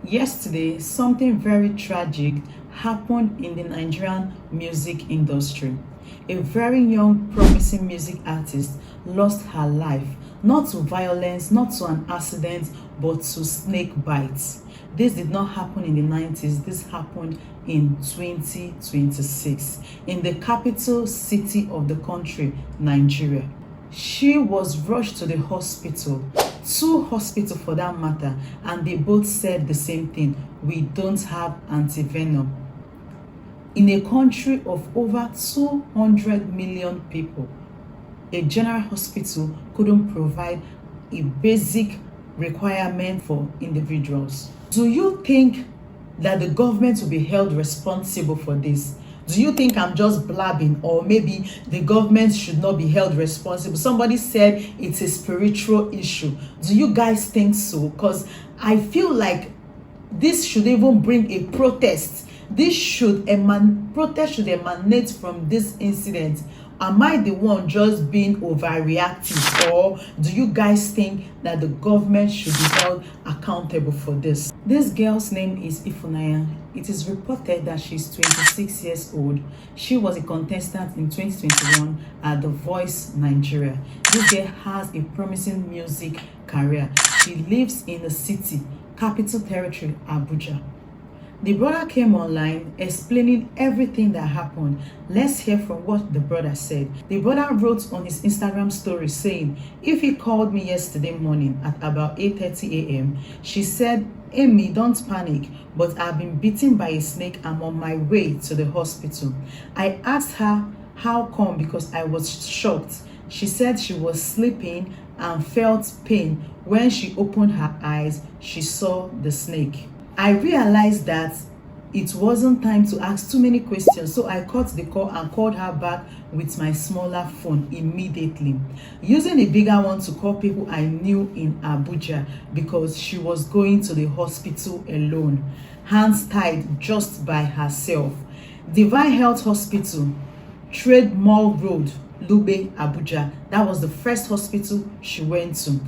Yesterday, something very tragic happened in the Nigerian music industry. A very young, promising music artist lost her life, not to violence, not to an accident, but to snake bites. This did not happen in the 90s, this happened in 2026 in the capital city of the country, Nigeria. She was rushed to the hospital, two hospitals for that matter, and they both said the same thing: we don't have anti-venom. In a country of over 200 million people, a general hospital couldn't provide a basic requirement for individuals. Do you think that the government will be held responsible for this? Do you think I'm just blabbing, or maybe the government should not be held responsible? Somebody said it's a spiritual issue. Do you guys think so? Because I feel like this should even bring a protest. Protest should emanate from this incident. Am I the one just being overreactive, or do you guys think that the government should be held accountable for this? This girl's name is Ifunanya. It is reported that she's 26 years old. She was a contestant in 2021 at The Voice Nigeria. This girl has a promising music career. She lives in the city, Capital Territory, Abuja. The brother came online explaining everything that happened. Let's hear from what the brother said. The brother wrote on his Instagram story saying, if he called me yesterday morning at about 8:30 a.m, she said, Amy, don't panic, but I've been bitten by a snake. I'm on my way to the hospital. I asked her how come, because I was shocked. She said she was sleeping and felt pain. When she opened her eyes, she saw the snake. I realized that it wasn't time to ask too many questions, so I cut the call and called her back with my smaller phone immediately, using a bigger one to call people I knew in Abuja, because she was going to the hospital alone, hands tied, just by herself. Divine Health Hospital, Trade Mall Road, Lube, Abuja. That was the first hospital she went to.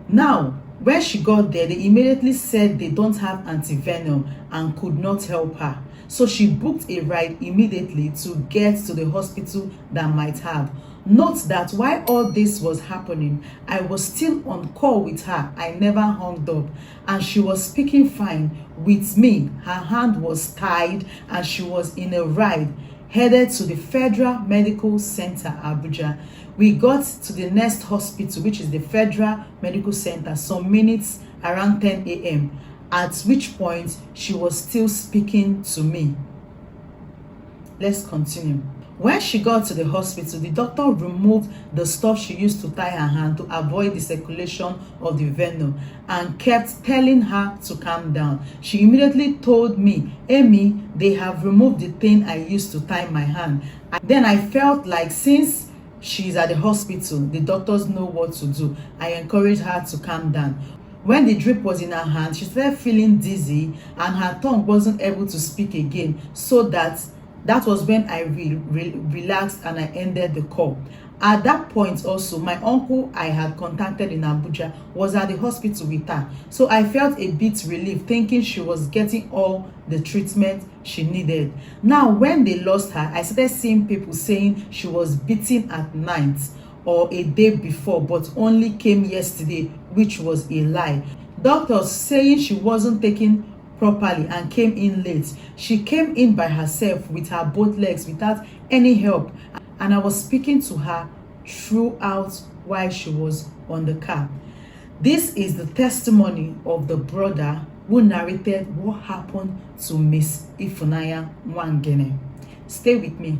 Now, when she got there, they immediately said they don't have anti-venom and could not help her. So she booked a ride immediately to get to the hospital that might have. Note that while all this was happening, I was still on call with her. I never hung up, and she was speaking fine with me. Her hand was tied and she was in a ride headed to the Federal Medical Center Abuja. We got to the next hospital, which is the Federal Medical Center, some minutes around 10 a.m, at which point she was still speaking to me. Let's continue. When she got to the hospital, the doctor removed the stuff she used to tie her hand to avoid the circulation of the venom and kept telling her to calm down. She immediately told me, Amy, they have removed the thing I used to tie my hand. Then I felt like, since she's at the hospital, the doctors know what to do. I encouraged her to calm down. When the drip was in her hand, she started feeling dizzy and her tongue wasn't able to speak again, so that was when I relaxed and I ended the call. At that point also, my uncle I had contacted in Abuja was at the hospital with her. So I felt a bit relieved, thinking she was getting all the treatment she needed. Now, when they lost her, I started seeing people saying she was beaten at night or a day before, but only came yesterday, which was a lie. Doctors saying she wasn't taken properly and came in late. She came in by herself with her both legs without any help, and I was speaking to her throughout while she was on the car. This is the testimony of the brother who narrated what happened to Miss Ifunanya Nwangene. Stay with me.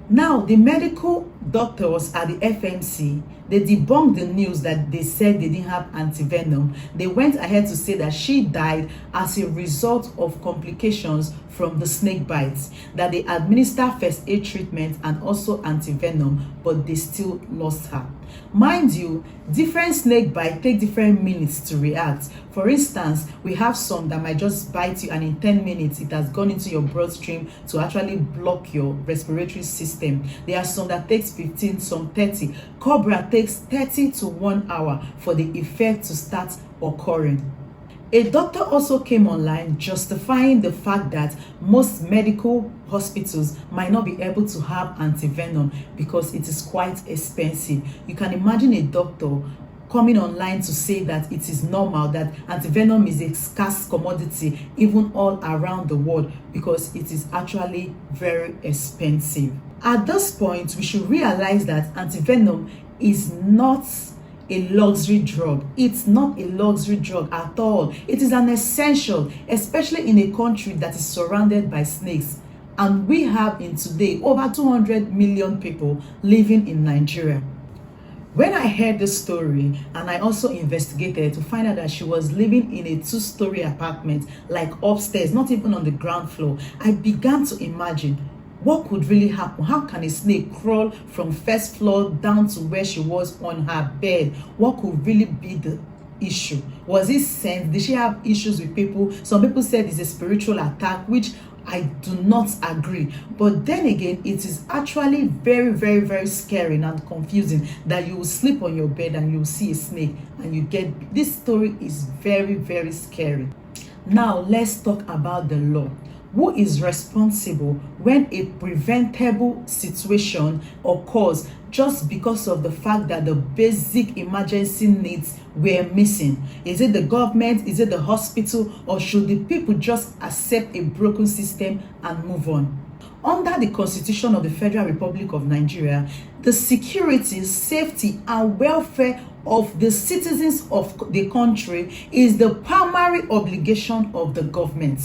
Now, the medical doctors at the FMC, they debunked the news that they said they didn't have anti-venom. They went ahead to say that she died as a result of complications from the snake bites, that they administer first aid treatment and also anti-venom, but they still lost her. Mind you, different snake bites take different minutes to react. For instance, we have some that might just bite you and in 10 minutes it has gone into your bloodstream to actually block your respiratory system. There are some that takes 15, some 30. Cobra takes 30 to 1 hour for the effect to start occurring. A doctor also came online justifying the fact that most medical hospitals might not be able to have anti-venom because it is quite expensive. You can imagine a doctor coming online to say that it is normal, that anti-venom is a scarce commodity even all around the world because it is actually very expensive. At this point, we should realize that anti-venom is not a luxury drug. It's not a luxury drug at all. It is an essential, especially in a country that is surrounded by snakes. And we have in today over 200 million people living in Nigeria. When I heard this story, and I also investigated to find out that she was living in a 2-story apartment, like upstairs, not even on the ground floor, I began to imagine what could really happen. How can a snake crawl from first floor down to where she was on her bed? What could really be the issue? Was it sense? Did she have issues with people? Some people said it's a spiritual attack, which I do not agree. But then again, it is actually very, very, very scary and confusing that you will sleep on your bed and you will see a snake and you get... This story is very, very scary. Now, let's talk about the law. Who is responsible when a preventable situation occurs just because of the fact that the basic emergency needs were missing? Is it the government? Is it the hospital? Or should the people just accept a broken system and move on? Under the Constitution of the Federal Republic of Nigeria, the security, safety, and welfare of the citizens of the country is the primary obligation of the government.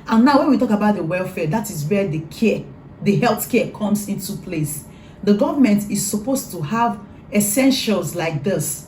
And now when we talk about the welfare, that is where the health care comes into place. The government is supposed to have essentials like this.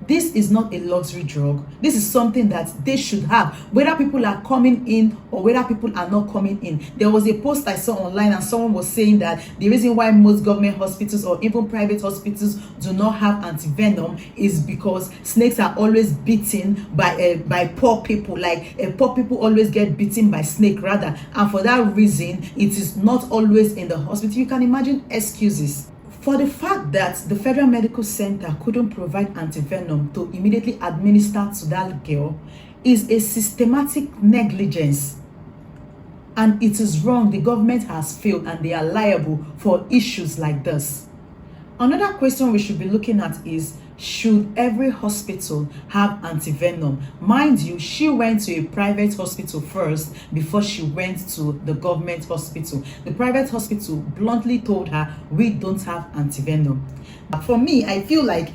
This is not a luxury drug. This is something that they should have, whether people are coming in or whether people are not coming in. There was a post I saw online and someone was saying that the reason why most government hospitals or even private hospitals do not have anti-venom is because snakes are always bitten by poor people. Like poor people always get bitten by snake rather. And for that reason, it is not always in the hospital. You can imagine excuses. For the fact that the Federal Medical Center couldn't provide anti-venom to immediately administer to that girl is a systematic negligence. And it is wrong. The government has failed and they are liable for issues like this. Another question we should be looking at is, should every hospital have anti-venom? Mind you, she went to a private hospital first before she went to the government hospital. The private hospital bluntly told her, we don't have anti-venom. For me, I feel like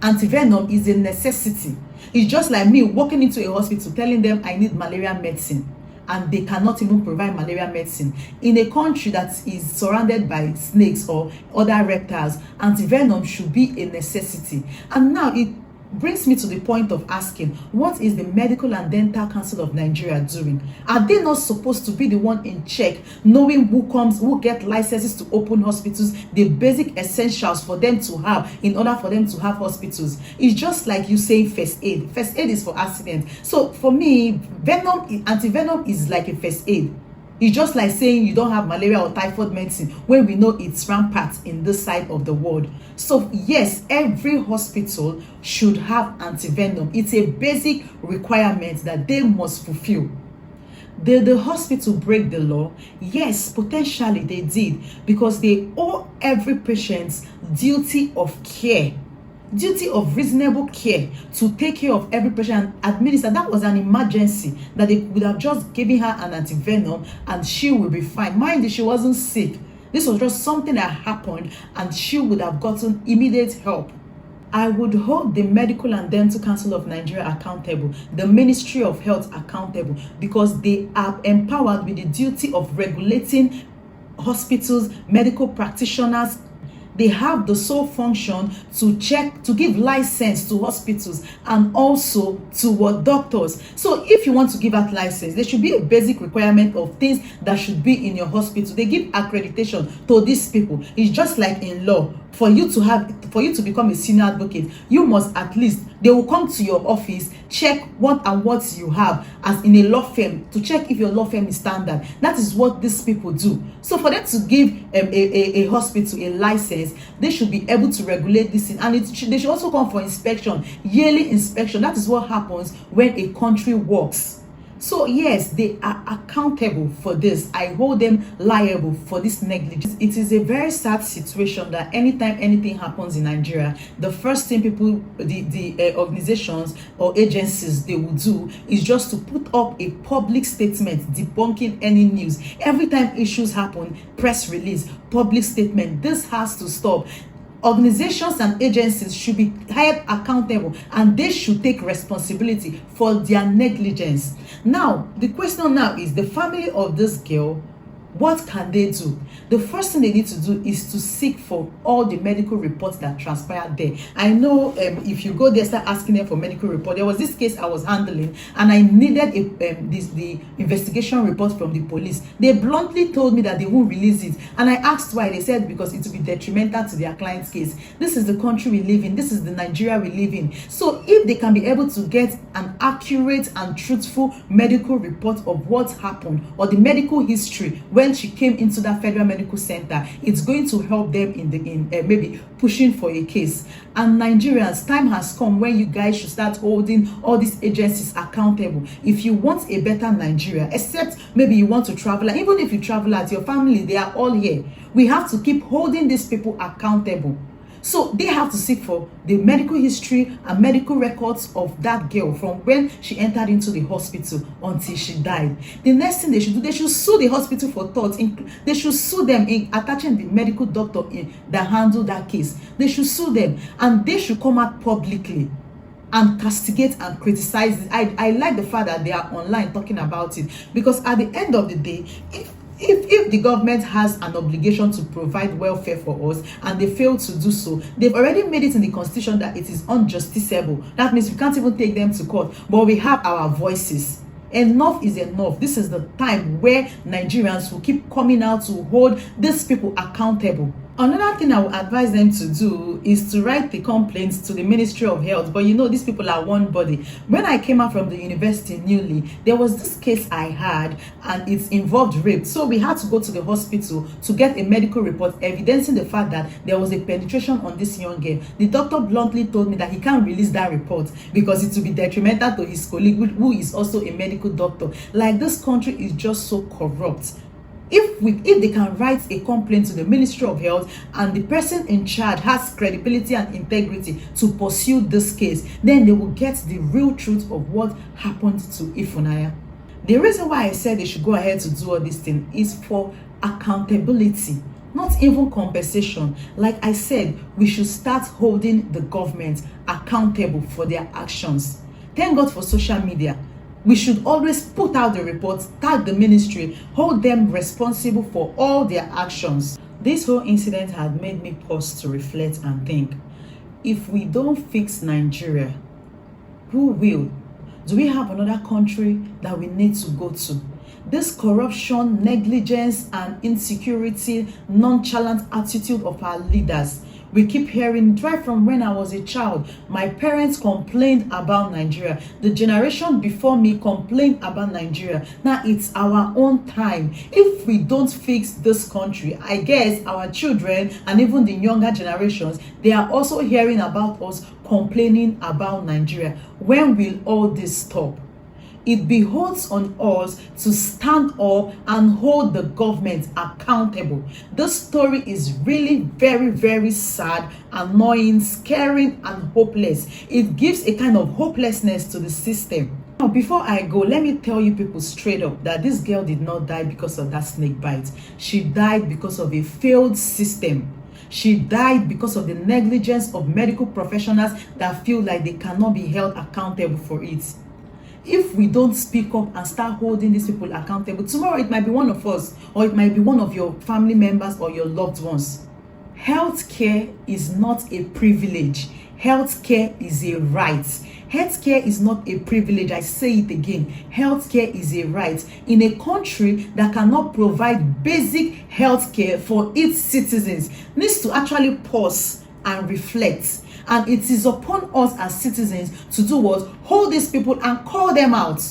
anti-venom is a necessity. It's just like me walking into a hospital telling them I need malaria medicine, and they cannot even provide malaria medicine. In a country that is surrounded by snakes or other reptiles, anti-venom should be a necessity. And now it brings me to the point of asking, what is the Medical and Dental Council of Nigeria doing? Are they not supposed to be the one in check, knowing who get licenses to open hospitals, the basic essentials for them to have in order for them to have hospitals? It's just like you saying first aid. First aid is for accident. So for me, anti-venom is like a first aid. It's just like saying you don't have malaria or typhoid medicine when we know it's rampant in this side of the world. So yes, every hospital should have anti-venom. It's a basic requirement that they must fulfill. Did the hospital break the law? Yes, potentially they did, because they owe every patient duty of care. Duty of reasonable care to take care of every patient and administer. That was an emergency that they would have just given her an anti-venom and she will be fine. Mind you, she wasn't sick. This was just something that happened and she would have gotten immediate help. I would hold the Medical and Dental Council of Nigeria accountable, the Ministry of Health accountable, because they are empowered with the duty of regulating hospitals, medical practitioners. They have the sole function to check, to give license to hospitals and also to doctors. So if you want to give out license, there should be a basic requirement of things that should be in your hospital. They give accreditation to these people. It's just like in law. For you to become a senior advocate, you must at least, they will come to your office, check what you have as in a law firm, to check if your law firm is standard. That is what these people do. So for them to give a hospital a license, they should be able to regulate this thing, and they should also come for inspection, yearly inspection. That is what happens when a country works. So yes, they are accountable for this. I hold them liable for this negligence. It is a very sad situation that anytime anything happens in Nigeria, the first thing people, the organizations or agencies, they will do is just to put up a public statement debunking any news. Every time issues happen, press release, public statement. This has to stop. Organizations and agencies should be held accountable, and they should take responsibility for their negligence. Now, the question now is, the family of this girl, what can they do? The first thing they need to do is to seek for all the medical reports that transpired there. I know if you go there, start asking them for medical report. There was this case I was handling, and I needed the investigation report from the police. They bluntly told me that they won't release it, and I asked why. They said because it will be detrimental to their client's case. This is the country we live in. This is the Nigeria we live in. So if they can be able to get an accurate and truthful medical report of what happened, or the medical history when she came into that federal medical center, it's going to help them in maybe pushing for a case. And Nigerians, time has come when you guys should start holding all these agencies accountable. If you want a better Nigeria, except maybe you want to travel, and even if you travel out, your family, they are all here. We have to keep holding these people accountable. So they have to seek for the medical history and medical records of that girl from when she entered into the hospital until she died. The next thing they should do, they should sue the hospital for tort. They should sue them in attaching the medical doctor that handled that case. They should sue them, and they should come out publicly and castigate and criticize it. I like the fact that they are online talking about it, because at the end of the day, if the government has an obligation to provide welfare for us and they fail to do so, they've already made it in the constitution that it is unjusticiable. That means we can't even take them to court, but we have our voices. Enough is enough. This is the time where Nigerians will keep coming out to hold these people accountable. Another thing I would advise them to do is to write the complaints to the Ministry of Health. But you know, these people are one body. When I came out from the university newly, there was this case I had, and it involved rape. So we had to go to the hospital to get a medical report evidencing the fact that there was a penetration on this young girl. The doctor bluntly told me that he can't release that report because it will be detrimental to his colleague, who is also a medical doctor. Like, this country is just so corrupt. If they can write a complaint to the Ministry of Health, and the person in charge has credibility and integrity to pursue this case, then they will get the real truth of what happened to Ifunanya. The reason why I said they should go ahead to do all these things is for accountability, not even compensation. Like I said, we should start holding the government accountable for their actions. Thank God for social media. We should always put out the reports, tag the ministry, hold them responsible for all their actions. This whole incident had made me pause to reflect and think, if we don't fix Nigeria, who will? Do we have another country that we need to go to? This corruption, negligence, and insecurity, nonchalant attitude of our leaders, we keep hearing right from when I was a child. My parents complained about Nigeria. The generation before me complained about Nigeria. Now it's our own time. If we don't fix this country, I guess our children and even the younger generations, they are also hearing about us complaining about Nigeria. When will all this stop? It behoves on us to stand up and hold the government accountable. This story is really very, very sad, annoying, scaring, and hopeless. It gives a kind of hopelessness to the system. Now, before I go, let me tell you people straight up that this girl did not die because of that snake bite. She died because of a failed system. She died because of the negligence of medical professionals that feel like they cannot be held accountable for it. If we don't speak up and start holding these people accountable, tomorrow it might be one of us, or it might be one of your family members or your loved ones. Healthcare is not a privilege. Healthcare is a right. Healthcare is not a privilege. I say it again. Healthcare is a right. In a country that cannot provide basic healthcare for its citizens, needs to actually pause and reflect. And it is upon us as citizens to do what? Hold these people and call them out.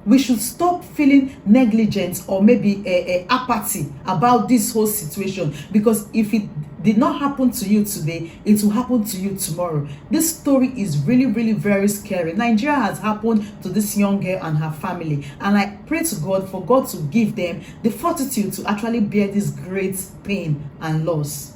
We should stop feeling negligence or maybe apathy about this whole situation, because if it did not happen to you today, it will happen to you tomorrow. This story is really, really very scary. Nigeria has happened to this young girl and her family, and I pray to God for God to give them the fortitude to actually bear this great pain and loss.